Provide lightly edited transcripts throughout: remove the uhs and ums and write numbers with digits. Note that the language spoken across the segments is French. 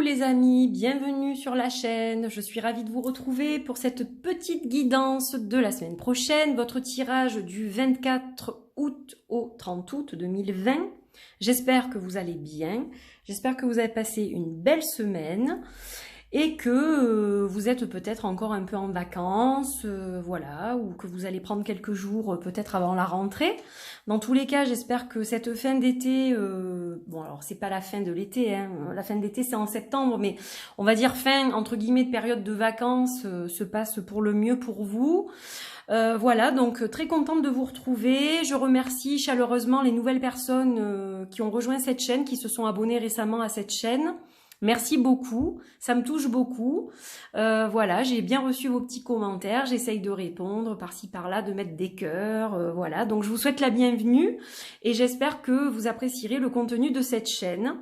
les amis, bienvenue sur la chaîne. Je suis ravie de vous retrouver pour cette petite guidance de la semaine prochaine, votre tirage du 24 août au 30 août 2020. J'espère que vous allez bien, j'espère que vous avez passé une belle semaine et que vous êtes peut-être encore un peu en vacances, voilà, ou que vous allez prendre quelques jours peut-être avant la rentrée. Dans tous les cas, j'espère que cette fin d'été, bon alors c'est pas la fin de l'été, hein, la fin de l'été c'est en septembre, mais on va dire fin entre guillemets de période de vacances se passe pour le mieux pour vous. Voilà, donc très contente de vous retrouver. Je remercie chaleureusement les nouvelles personnes qui ont rejoint cette chaîne, qui se sont abonnées récemment à cette chaîne. Merci beaucoup, ça me touche beaucoup. Voilà, j'ai bien reçu vos petits commentaires, j'essaye de répondre par-ci par-là, de mettre des cœurs, voilà. Donc je vous souhaite la bienvenue et j'espère que vous apprécierez le contenu de cette chaîne.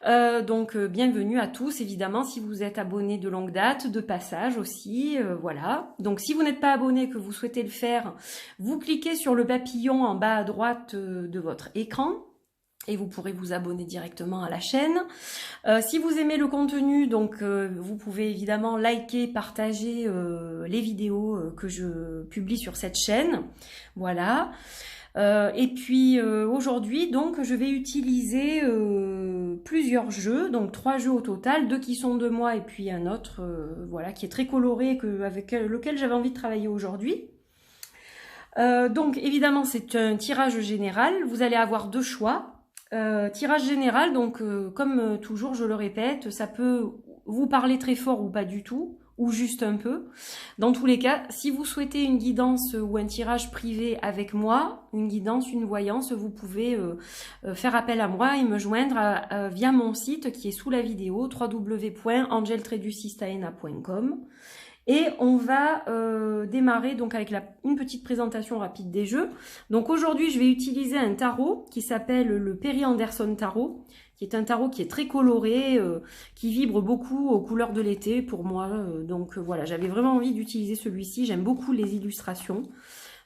Donc bienvenue à tous, évidemment, si vous êtes abonnés de longue date, de passage aussi, voilà. Donc si vous n'êtes pas abonné, que vous souhaitez le faire, vous cliquez sur le papillon en bas à droite de votre écran. Et vous pourrez vous abonner directement à la chaîne. Si vous aimez le contenu, donc vous pouvez évidemment liker, partager les vidéos que je publie sur cette chaîne. Voilà. Et puis aujourd'hui, donc je vais utiliser plusieurs jeux, donc 3 jeux au total, 2 qui sont de moi et puis un autre, voilà, qui est très coloré, avec lequel j'avais envie de travailler aujourd'hui. Donc évidemment, c'est un tirage général. Vous allez avoir 2 choix. Tirage général, donc comme toujours je le répète, ça peut vous parler très fort ou pas du tout, ou juste un peu. Dans tous les cas, si vous souhaitez une guidance ou un tirage privé avec moi, une guidance, une voyance, vous pouvez faire appel à moi et me joindre via mon site qui est sous la vidéo, www.angeltredusistaena.com. Et on va démarrer donc avec une petite présentation rapide des jeux. Donc aujourd'hui, je vais utiliser un tarot qui s'appelle le Perry Anderson Tarot, qui est un tarot qui est très coloré, qui vibre beaucoup aux couleurs de l'été pour moi. Donc voilà, j'avais vraiment envie d'utiliser celui-ci. J'aime beaucoup les illustrations.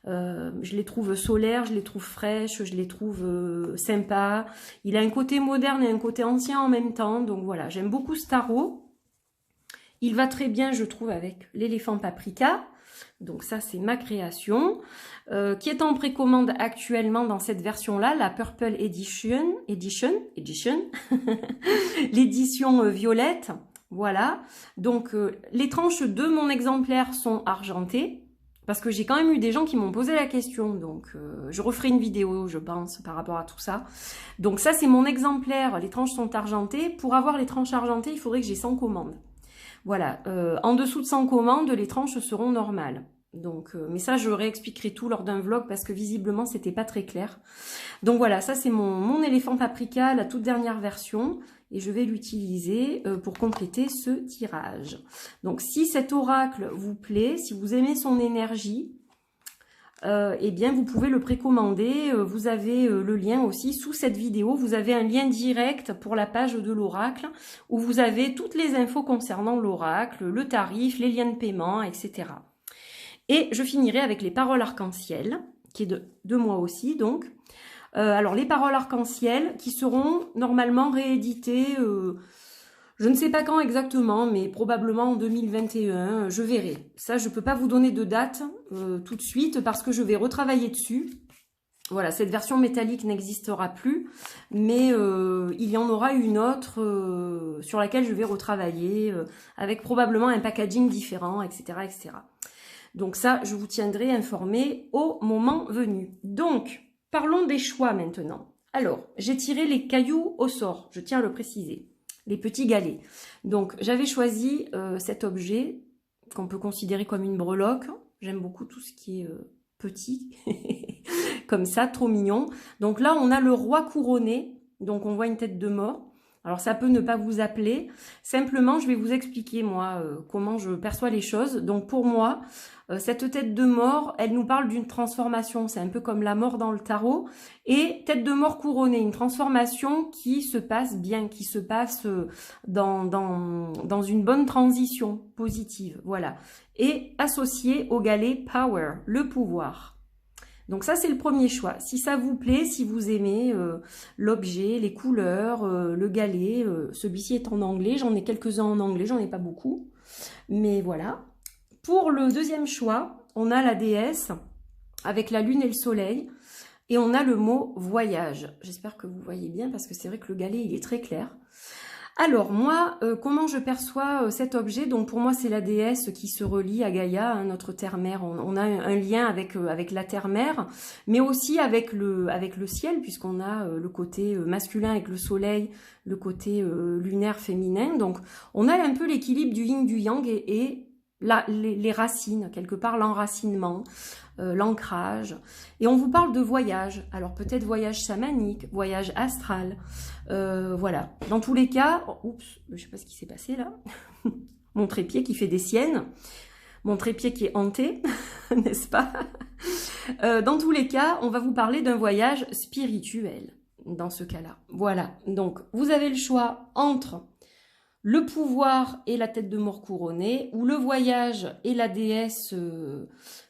Je les trouve solaires, je les trouve fraîches, je les trouve sympas. Il a un côté moderne et un côté ancien en même temps. Donc voilà, j'aime beaucoup ce tarot. Il va très bien, je trouve, avec l'éléphant paprika. Donc ça, c'est ma création, qui est en précommande actuellement dans cette version-là, la Purple Edition, l'édition violette. Voilà. Donc les tranches de mon exemplaire sont argentées, parce que j'ai quand même eu des gens qui m'ont posé la question. Donc je referai une vidéo, je pense, par rapport à tout ça. Donc ça, c'est mon exemplaire. Les tranches sont argentées. Pour avoir les tranches argentées, il faudrait que j'ai 100 commandes. Voilà, en dessous de 100 commandes, les tranches seront normales. Donc, mais ça, je réexpliquerai tout lors d'un vlog parce que visiblement, c'était pas très clair. Donc voilà, ça c'est mon éléphant paprika, la toute dernière version. Et je vais l'utiliser pour compléter ce tirage. Donc si cet oracle vous plaît, si vous aimez son énergie, eh bien vous pouvez le précommander. Vous avez le lien aussi sous cette vidéo. Vous avez un lien direct pour la page de l'oracle où vous avez toutes les infos concernant l'oracle, le tarif, les liens de paiement, etc. Et je finirai avec les paroles arc-en-ciel, qui est de moi aussi donc. Alors les paroles arc-en-ciel qui seront normalement rééditées, je ne sais pas quand exactement, mais probablement en 2021, je verrai. Ça, je ne peux pas vous donner de date tout de suite parce que je vais retravailler dessus. Voilà, cette version métallique n'existera plus, mais il y en aura une autre sur laquelle je vais retravailler avec probablement un packaging différent, etc., etc. Donc ça, je vous tiendrai informé au moment venu. Donc, parlons des choix maintenant. Alors, j'ai tiré les cailloux au sort, je tiens à le préciser. Les petits galets. Donc j'avais choisi cet objet qu'on peut considérer comme une breloque. J'aime beaucoup tout ce qui est petit, comme ça, trop mignon. Donc là on a le roi couronné, donc on voit une tête de mort. Alors ça peut ne pas vous appeler, simplement je vais vous expliquer moi comment je perçois les choses. Donc pour moi, cette tête de mort, elle nous parle d'une transformation, c'est un peu comme la mort dans le tarot. Et tête de mort couronnée, une transformation qui se passe bien, qui se passe dans une bonne transition positive, voilà. Et associée au galet power, le pouvoir. Donc ça, c'est le premier choix. Si ça vous plaît, si vous aimez l'objet, les couleurs, le galet, celui-ci est en anglais. J'en ai quelques-uns en anglais, j'en ai pas beaucoup. Mais voilà. Pour le deuxième choix, on a la déesse avec la lune et le soleil. Et on a le mot voyage. J'espère que vous voyez bien parce que c'est vrai que le galet, il est très clair. Alors moi, comment je perçois cet objet? Donc pour moi, c'est la déesse qui se relie à Gaïa, hein, notre terre-mère. On a un lien avec la terre-mère, mais aussi avec le ciel, puisqu'on a le côté masculin avec le soleil, le côté lunaire féminin. Donc on a un peu l'équilibre du yin, du yang et les racines, quelque part l'enracinement, l'ancrage. Et on vous parle de voyage. Alors peut-être voyage chamanique, voyage astral. Voilà. Dans tous les cas, oups, je sais pas ce qui s'est passé là. Mon trépied qui fait des siennes. Mon trépied qui est hanté, n'est-ce pas? Dans tous les cas, on va vous parler d'un voyage spirituel dans ce cas-là. Voilà. Donc, vous avez le choix entre le pouvoir et la tête de mort couronnée, ou le voyage et la déesse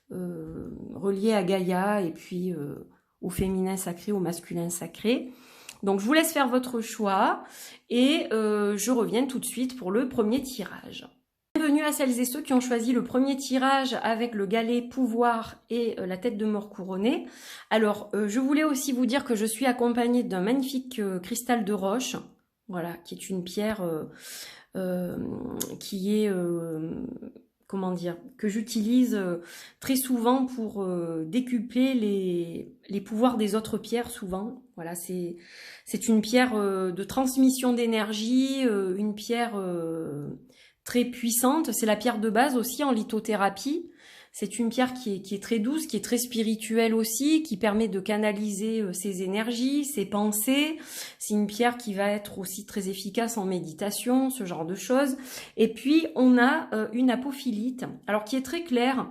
reliée à Gaïa, et puis au féminin sacré, au masculin sacré. Donc je vous laisse faire votre choix, et je reviens tout de suite pour le premier tirage. Bienvenue à celles et ceux qui ont choisi le premier tirage avec le galet pouvoir et la tête de mort couronnée. Alors, je voulais aussi vous dire que je suis accompagnée d'un magnifique cristal de roche, voilà, qui est une pierre qui est, comment dire, que j'utilise très souvent pour décupler les pouvoirs des autres pierres souvent. Voilà, c'est une pierre de transmission d'énergie, une pierre très puissante. C'est la pierre de base aussi en lithothérapie. C'est une pierre qui est très douce, qui est très spirituelle aussi, qui permet de canaliser ses énergies, ses pensées. C'est une pierre qui va être aussi très efficace en méditation, ce genre de choses. Et puis, on a une apophylite, alors qui est très claire.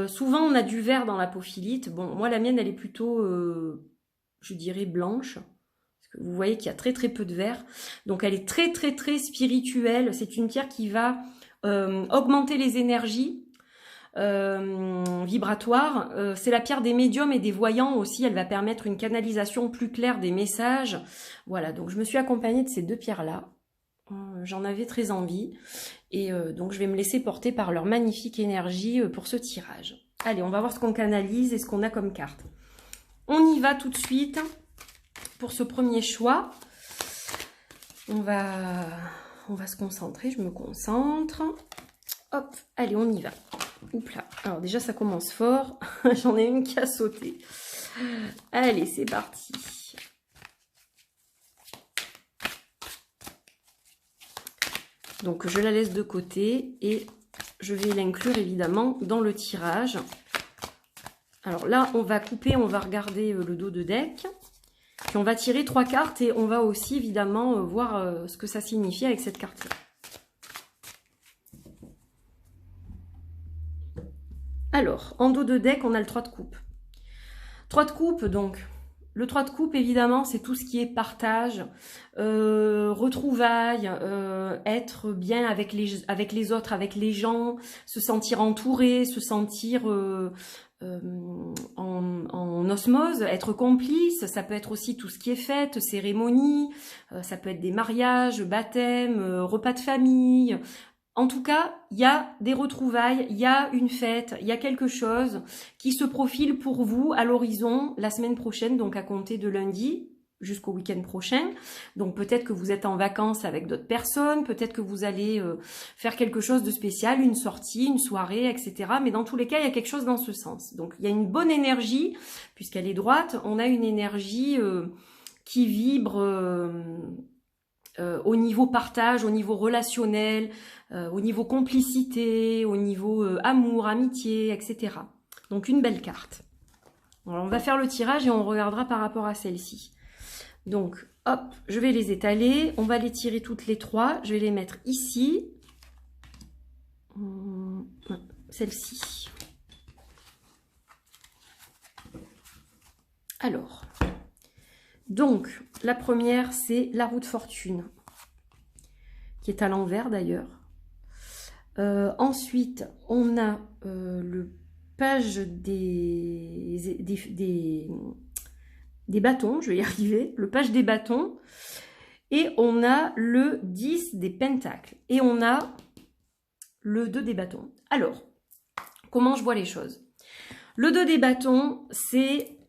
Souvent, on a du vert dans l'apophylite. Bon, moi, la mienne, elle est plutôt, je dirais, blanche. Parce que vous voyez qu'il y a très très peu de vert. Donc, elle est très très très spirituelle. C'est une pierre qui va augmenter les énergies vibratoire. C'est la pierre des médiums et des voyants aussi. Elle va permettre une canalisation plus claire des messages. Voilà, donc je me suis accompagnée de ces deux pierres-là. J'en avais très envie. Et donc je vais me laisser porter par leur magnifique énergie pour ce tirage. Allez, on va voir ce qu'on canalise et ce qu'on a comme carte. On y va tout de suite pour ce premier choix. On va se concentrer, je me concentre. Hop, allez, on y va. Oups là. Alors déjà, ça commence fort. J'en ai une qui a sauté. Allez, c'est parti. Donc, je la laisse de côté et je vais l'inclure évidemment dans le tirage. Alors là, on va couper, on va regarder le dos de deck. Puis on va tirer 3 cartes et on va aussi évidemment voir ce que ça signifie avec cette carte-là. Alors, en dos de deck, on a le 3 de coupe. 3 de coupe, donc, le 3 de coupe, évidemment, c'est tout ce qui est partage, retrouvailles, être bien avec les autres, avec les gens, se sentir entouré, se sentir en osmose, être complice. Ça peut être aussi tout ce qui est fête, cérémonie, ça peut être des mariages, baptêmes, repas de famille. En tout cas, il y a des retrouvailles, il y a une fête, il y a quelque chose qui se profile pour vous à l'horizon la semaine prochaine, donc à compter de lundi jusqu'au week-end prochain. Donc peut-être que vous êtes en vacances avec d'autres personnes, peut-être que vous allez faire quelque chose de spécial, une sortie, une soirée, etc. Mais dans tous les cas, il y a quelque chose dans ce sens. Donc il y a une bonne énergie, puisqu'elle est droite, on a une énergie qui vibre au niveau partage, au niveau relationnel, au niveau complicité, au niveau amour, amitié, etc. Donc une belle carte. Alors, on va faire le tirage et on regardera par rapport à celle-ci. Donc, hop, je vais les étaler. On va les tirer toutes les 3. Je vais les mettre ici. Celle-ci. Alors, donc, la première, c'est la roue de fortune, qui est à l'envers d'ailleurs. Ensuite, on a page des bâtons, je vais y arriver, le page des bâtons, et on a le 10 des pentacles, et on a le 2 des bâtons. Alors, comment je vois les choses? Le 2 des bâtons, c'est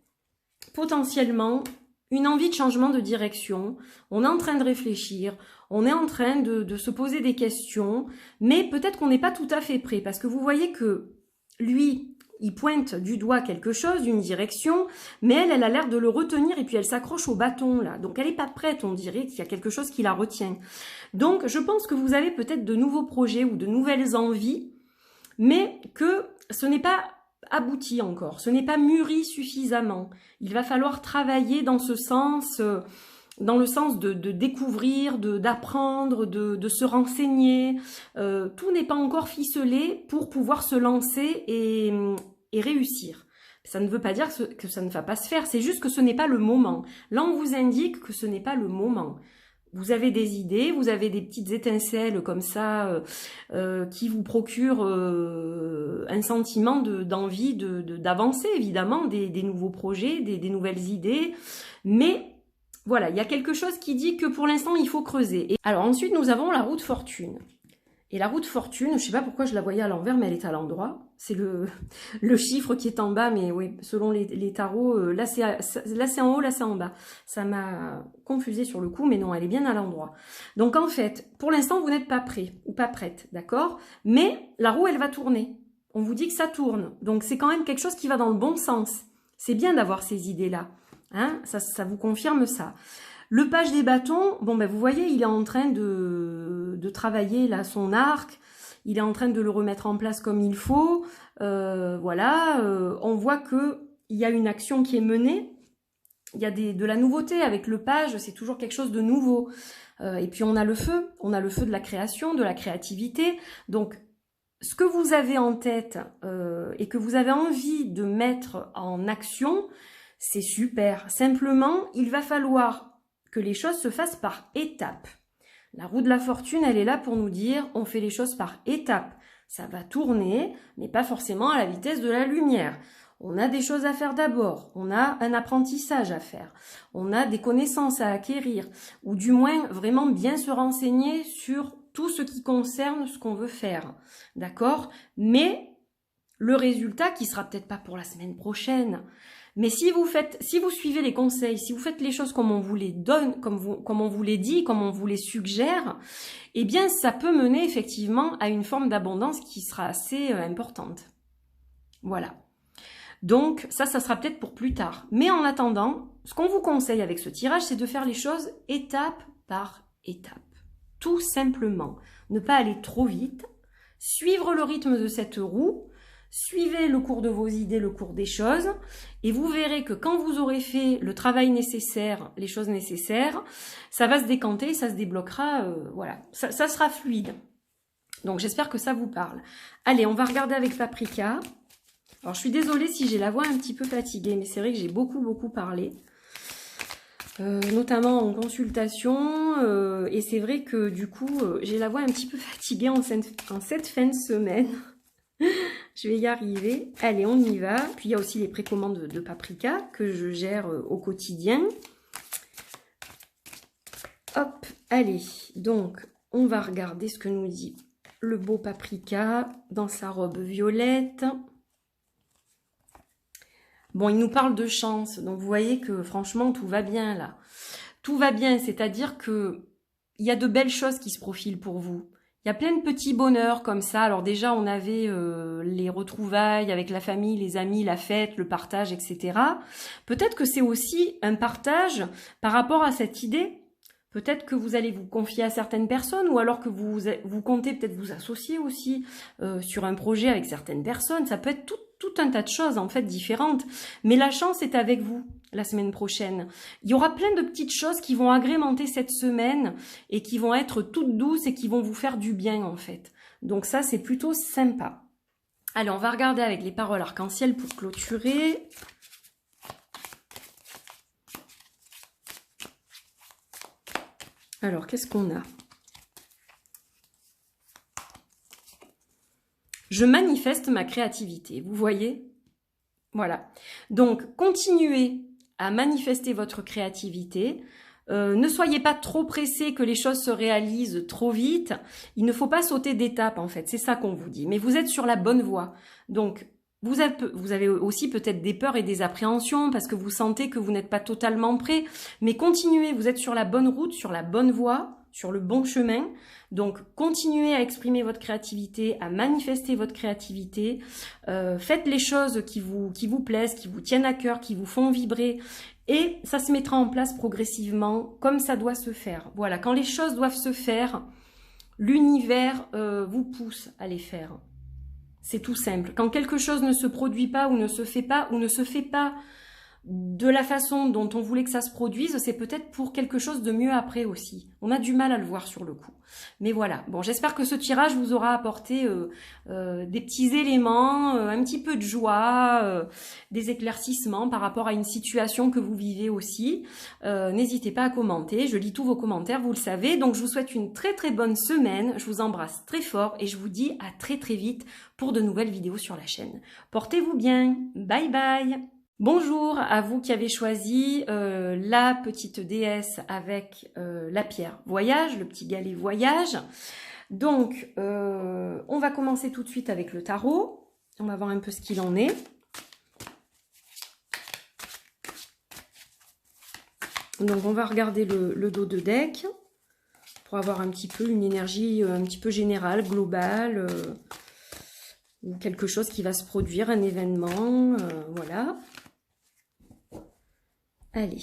potentiellement une envie de changement de direction. On est en train de réfléchir, on est en train de se poser des questions, mais peut-être qu'on n'est pas tout à fait prêt, parce que vous voyez que lui, il pointe du doigt quelque chose, une direction, mais elle a l'air de le retenir et puis elle s'accroche au bâton là. Donc elle n'est pas prête, on dirait qu'il y a quelque chose qui la retient. Donc je pense que vous avez peut-être de nouveaux projets ou de nouvelles envies, mais que ce n'est pas abouti encore, ce n'est pas mûri suffisamment. Il va falloir travailler dans ce sens, dans le sens de découvrir, d'apprendre, de se renseigner. Tout n'est pas encore ficelé pour pouvoir se lancer et réussir. Ça ne veut pas dire que ça ne va pas se faire, c'est juste que ce n'est pas le moment. Là, on vous indique que ce n'est pas le moment. Vous avez des idées, vous avez des petites étincelles comme ça qui vous procurent un sentiment d'envie d'avancer, évidemment, des nouveaux projets, des nouvelles idées. Mais voilà, il y a quelque chose qui dit que pour l'instant, il faut creuser. Et alors ensuite, nous avons la roue de fortune. Et la roue de fortune, je ne sais pas pourquoi je la voyais à l'envers, mais elle est à l'endroit. C'est le chiffre qui est en bas, mais oui, selon les tarots, là c'est en haut, là c'est en bas. Ça m'a confusé sur le coup, mais non, elle est bien à l'endroit. Donc en fait, pour l'instant, vous n'êtes pas prêt ou pas prête, d'accord? Mais la roue, elle va tourner. On vous dit que ça tourne. Donc c'est quand même quelque chose qui va dans le bon sens. C'est bien d'avoir ces idées-là. Hein? Ça vous confirme ça. Le page des bâtons, bon ben vous voyez, il est en train de travailler là son arc, il est en train de le remettre en place comme il faut. Voilà, on voit que il y a une action qui est menée, il y a de la nouveauté avec le page, c'est toujours quelque chose de nouveau. Et puis on a le feu de la création, de la créativité. Donc ce que vous avez en tête et que vous avez envie de mettre en action, c'est super. Simplement, il va falloir que les choses se fassent par étapes. La roue de la fortune, elle est là pour nous dire, on fait les choses par étapes. Ça va tourner, mais pas forcément à la vitesse de la lumière. On a des choses à faire d'abord, on a un apprentissage à faire, on a des connaissances à acquérir, ou du moins vraiment bien se renseigner sur tout ce qui concerne ce qu'on veut faire. D'accord? Mais le résultat, qui sera peut-être pas pour la semaine prochaine, mais si vous suivez les conseils, si vous faites les choses comme on vous les donne, comme on vous les dit, comme on vous les suggère, eh bien, ça peut mener effectivement à une forme d'abondance qui sera assez importante. Voilà. Donc, ça sera peut-être pour plus tard. Mais en attendant, ce qu'on vous conseille avec ce tirage, c'est de faire les choses étape par étape. Tout simplement. Ne pas aller trop vite, suivre le rythme de cette roue, suivez le cours de vos idées, le cours des choses, et vous verrez que quand vous aurez fait le travail nécessaire, les choses nécessaires, ça va se décanter, ça se débloquera, voilà, ça sera fluide. Donc j'espère que ça vous parle. Allez, on va regarder avec Paprika. Alors je suis désolée si j'ai la voix un petit peu fatiguée, mais c'est vrai que j'ai beaucoup parlé. Notamment en consultation, et c'est vrai que du coup, j'ai la voix un petit peu fatiguée en cette fin de semaine. Je vais y arriver. Allez, on y va. Puis il y a aussi les précommandes de Paprika que je gère au quotidien. Hop, allez. Donc, on va regarder ce que nous dit le beau Paprika dans sa robe violette. Bon, il nous parle de chance. Donc, vous voyez que franchement, tout va bien là. Tout va bien, c'est-à-dire que il y a de belles choses qui se profilent pour vous. Il y a plein de petits bonheurs comme ça. Alors déjà, on avait les retrouvailles avec la famille, les amis, la fête, le partage, etc. Peut-être que c'est aussi un partage par rapport à cette idée. Peut-être que vous allez vous confier à certaines personnes ou alors que vous comptez peut-être vous associer aussi sur un projet avec certaines personnes. Ça peut être tout un tas de choses en fait différentes. Mais la chance est avec vous la semaine prochaine. Il y aura plein de petites choses qui vont agrémenter cette semaine et qui vont être toutes douces et qui vont vous faire du bien en fait. Donc ça, c'est plutôt sympa. Allez, on va regarder avec les paroles arc-en-ciel pour clôturer. Alors, qu'est-ce qu'on a? Je manifeste ma créativité, vous voyez? Voilà. Donc, continuez à manifester votre créativité. Ne soyez pas trop pressés que les choses se réalisent trop vite. Il ne faut pas sauter d'étape, en fait. C'est ça qu'on vous dit. Mais vous êtes sur la bonne voie. Donc, vous avez aussi peut-être des peurs et des appréhensions parce que vous sentez que vous n'êtes pas totalement prêt. Mais continuez, vous êtes sur la bonne route, sur la bonne voie, sur le bon chemin. Donc, continuez à exprimer votre créativité, à manifester votre créativité. Faites les choses qui vous plaisent, qui vous tiennent à cœur, qui vous font vibrer. Et ça se mettra en place progressivement, comme ça doit se faire. Voilà, quand les choses doivent se faire, l'univers vous pousse à les faire. C'est tout simple. Quand quelque chose ne se produit pas ou ne se fait pas de la façon dont on voulait que ça se produise, c'est peut-être pour quelque chose de mieux après aussi. On a du mal à le voir sur le coup. Mais voilà, bon, j'espère que ce tirage vous aura apporté des petits éléments, un petit peu de joie, des éclaircissements par rapport à une situation que vous vivez aussi. N'hésitez pas à commenter, je lis tous vos commentaires, vous le savez. Donc je vous souhaite une très très bonne semaine, je vous embrasse très fort et je vous dis à très très vite pour de nouvelles vidéos sur la chaîne. Portez-vous bien, bye bye! Bonjour à vous qui avez choisi la petite déesse avec la pierre voyage, le petit galet voyage. Donc, on va commencer tout de suite avec le tarot. On va voir un peu ce qu'il en est. Donc, on va regarder le dos de deck pour avoir un petit peu une énergie un petit peu générale, globale, ou quelque chose qui va se produire, un événement, voilà. Allez.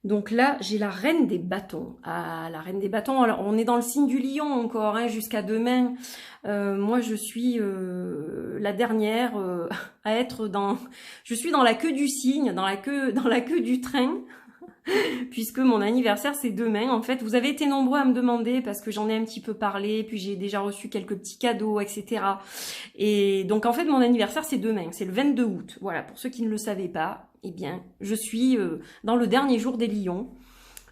Donc là, j'ai la reine des bâtons. Ah, la reine des bâtons. Alors, on est dans le signe du lion encore, hein, jusqu'à demain. Moi, je suis la dernière à être dans... Je suis dans la queue du cygne, dans la queue du train. Puisque mon anniversaire c'est demain. En fait, vous avez été nombreux à me demander parce que j'en ai un petit peu parlé, puis j'ai déjà reçu quelques petits cadeaux, etc. Et donc en fait, mon anniversaire c'est demain, c'est le 22 août. Voilà, pour ceux qui ne le savaient pas, eh bien, je suis dans le dernier jour des lions.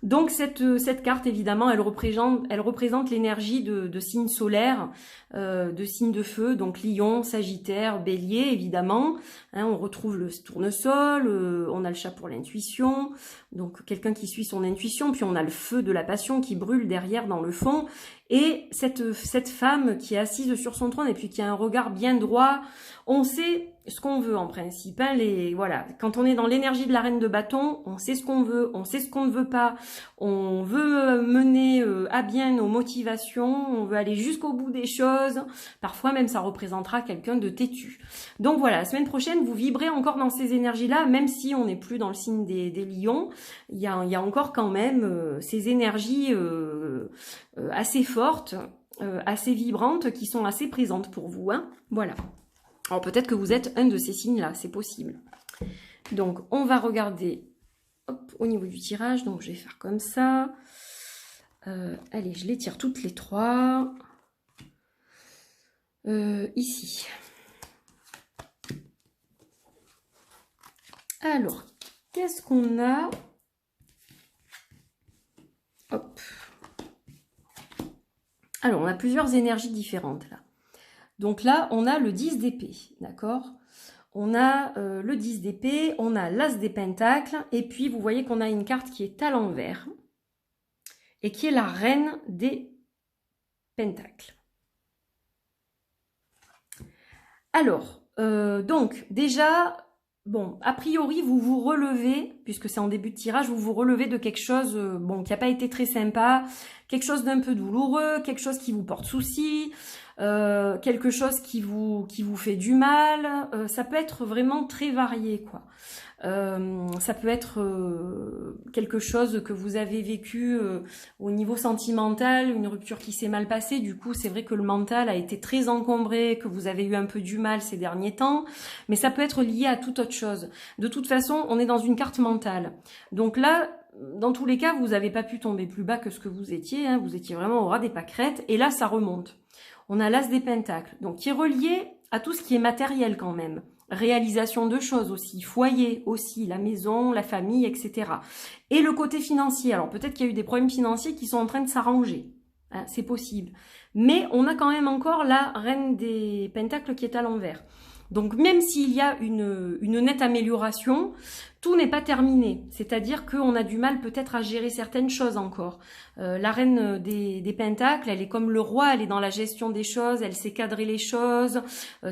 Donc cette carte, évidemment, elle représente l'énergie de signes solaires, de signes de feu, donc lion, sagittaire, bélier, évidemment. Hein, on retrouve le tournesol, on a le chat pour l'intuition, donc quelqu'un qui suit son intuition, puis on a le feu de la passion qui brûle derrière dans le fond. Et cette femme qui est assise sur son trône et puis qui a un regard bien droit, on sait ce qu'on veut en principe. Hein, voilà. Quand on est dans l'énergie de la reine de bâton, on sait ce qu'on veut, on sait ce qu'on ne veut pas, on veut mener à bien nos motivations, on veut aller jusqu'au bout des choses. Parfois même ça représentera quelqu'un de têtu. Donc voilà, la semaine prochaine, vous vibrez encore dans ces énergies-là, même si on n'est plus dans le signe des lions. Il y a encore quand même ces énergies assez fortes, assez vibrantes, qui sont assez présentes pour vous. Hein, voilà. Alors peut-être que vous êtes un de ces signes-là, c'est possible. Donc on va regarder au niveau du tirage. Donc je vais faire comme ça. Allez, je les tire toutes les trois. Ici. Alors, qu'est-ce qu'on a? Hop. Alors, on a plusieurs énergies différentes là. Donc là, on a le 10 d'épée, d'accord? On a le 10 d'épée, on a l'as des pentacles, et puis vous voyez qu'on a une carte qui est à l'envers, et qui est la reine des pentacles. Alors, donc, déjà, bon, a priori, vous vous relevez, puisque c'est en début de tirage, vous vous relevez de quelque chose bon, qui n'a pas été très sympa, quelque chose d'un peu douloureux, quelque chose qui vous porte souci, quelque chose qui vous fait du mal. Ça peut être vraiment très varié, quoi. Ça peut être quelque chose que vous avez vécu au niveau sentimental, une rupture qui s'est mal passée. Du coup, c'est vrai que le mental a été très encombré, que vous avez eu un peu du mal ces derniers temps. Mais ça peut être lié à toute autre chose. De toute façon, on est dans une carte mentale. Donc là, dans tous les cas, vous n'avez pas pu tomber plus bas que ce que vous étiez. Hein. Vous étiez vraiment au ras des pâquerettes. Et là, ça remonte. On a l'as des pentacles, donc qui est relié à tout ce qui est matériel quand même. Réalisation de choses aussi, foyer aussi, la maison, la famille, etc. Et le côté financier. Alors peut-être qu'il y a eu des problèmes financiers qui sont en train de s'arranger. Hein, c'est possible. mais on a quand même encore la reine des pentacles qui est à l'envers. Donc même s'il y a une nette amélioration, tout n'est pas terminé. C'est-à-dire qu'on a du mal peut-être à gérer certaines choses encore. La reine des pentacles, elle est comme le roi, elle est dans la gestion des choses, elle sait cadrer les choses,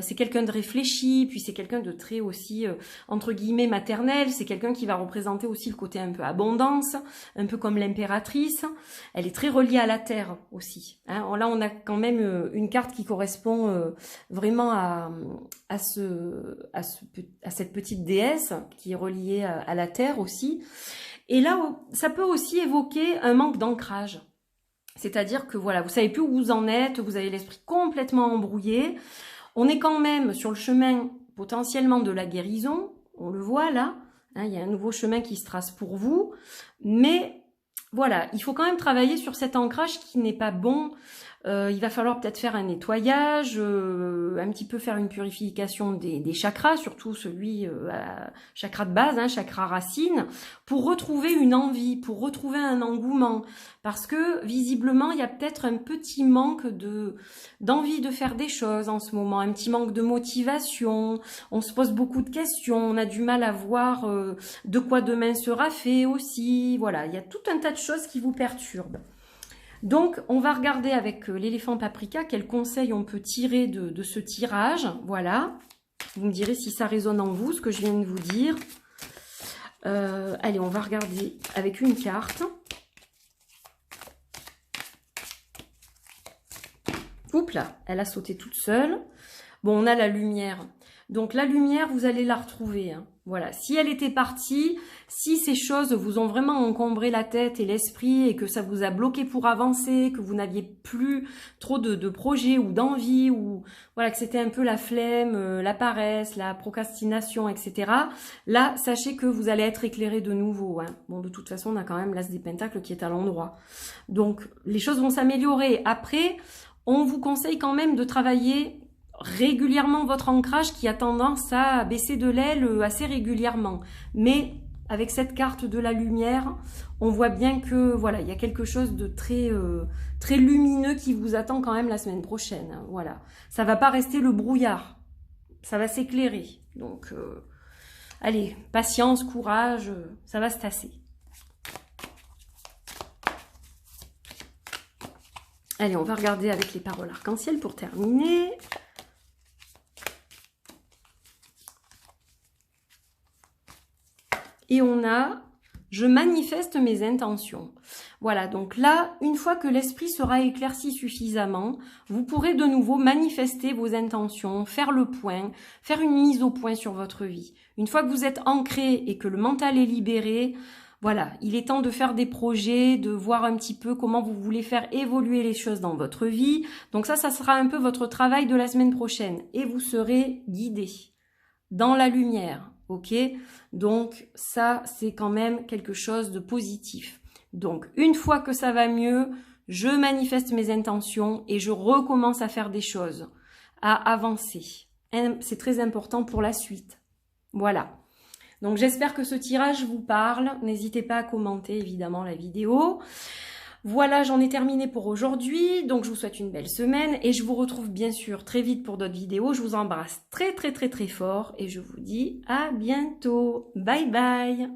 c'est quelqu'un de réfléchi, puis c'est quelqu'un de très aussi, entre guillemets, maternel, c'est quelqu'un qui va représenter aussi le côté un peu abondance, un peu comme l'impératrice. Elle est très reliée à la terre aussi. Hein. Là, on a quand même une carte qui correspond vraiment à cette petite déesse qui est reliée à la terre aussi. Et là, ça peut aussi évoquer un manque d'ancrage. C'est-à-dire que voilà, vous savez plus où vous en êtes, vous avez l'esprit complètement embrouillé. On est quand même sur le chemin potentiellement de la guérison, on le voit là, hein, il y a un nouveau chemin qui se trace pour vous, mais voilà, il faut quand même travailler sur cet ancrage qui n'est pas bon. Il va falloir peut-être faire un nettoyage, un petit peu faire une purification des chakras, surtout celui chakra de base, hein, chakra racine, pour retrouver une envie, pour retrouver un engouement. Parce que visiblement, il y a peut-être un petit manque d'envie de faire des choses en ce moment, un petit manque de motivation. On se pose beaucoup de questions, on a du mal à voir de quoi demain sera fait aussi. Voilà, il y a tout un tas de choses qui vous perturbent. Donc, on va regarder avec l'éléphant paprika quels conseils on peut tirer de ce tirage. Voilà. Vous me direz si ça résonne en vous, ce que je viens de vous dire. Allez, on va regarder avec une carte. Oups là, elle a sauté toute seule. Bon, on a la lumière. Donc la lumière, vous allez la retrouver. Hein. Voilà, si elle était partie, si ces choses vous ont vraiment encombré la tête et l'esprit et que ça vous a bloqué pour avancer, que vous n'aviez plus trop de projets ou d'envie, ou voilà, que c'était un peu la flemme, la paresse, la procrastination, etc. Là, sachez que vous allez être éclairé de nouveau. Hein. Bon, de toute façon, on a quand même l'as des pentacles qui est à l'endroit. Donc, les choses vont s'améliorer. Après, on vous conseille quand même de travailler régulièrement votre ancrage qui a tendance à baisser de l'aile assez régulièrement. Mais avec cette carte de la lumière, on voit bien que voilà, il y a quelque chose de très lumineux qui vous attend quand même la semaine prochaine. Voilà, ça va pas rester le brouillard, ça va s'éclairer. Donc, allez, patience, courage, ça va se tasser. Allez, on va regarder avec les paroles arc-en-ciel pour terminer. Et on a « Je manifeste mes intentions ». Voilà, donc là, une fois que l'esprit sera éclairci suffisamment, vous pourrez de nouveau manifester vos intentions, faire le point, faire une mise au point sur votre vie. Une fois que vous êtes ancré et que le mental est libéré, voilà, il est temps de faire des projets, de voir un petit peu comment vous voulez faire évoluer les choses dans votre vie. Donc ça sera un peu votre travail de la semaine prochaine. Et vous serez guidé dans la lumière. Ok, donc ça c'est quand même quelque chose de positif. Donc une fois que ça va mieux, je manifeste mes intentions et je recommence à faire des choses, à avancer. C'est très important pour la suite. Voilà. Donc j'espère que ce tirage vous parle. N'hésitez pas à commenter évidemment la vidéo. Voilà, j'en ai terminé pour aujourd'hui, donc je vous souhaite une belle semaine et je vous retrouve bien sûr très vite pour d'autres vidéos. Je vous embrasse très fort et je vous dis à bientôt. Bye bye.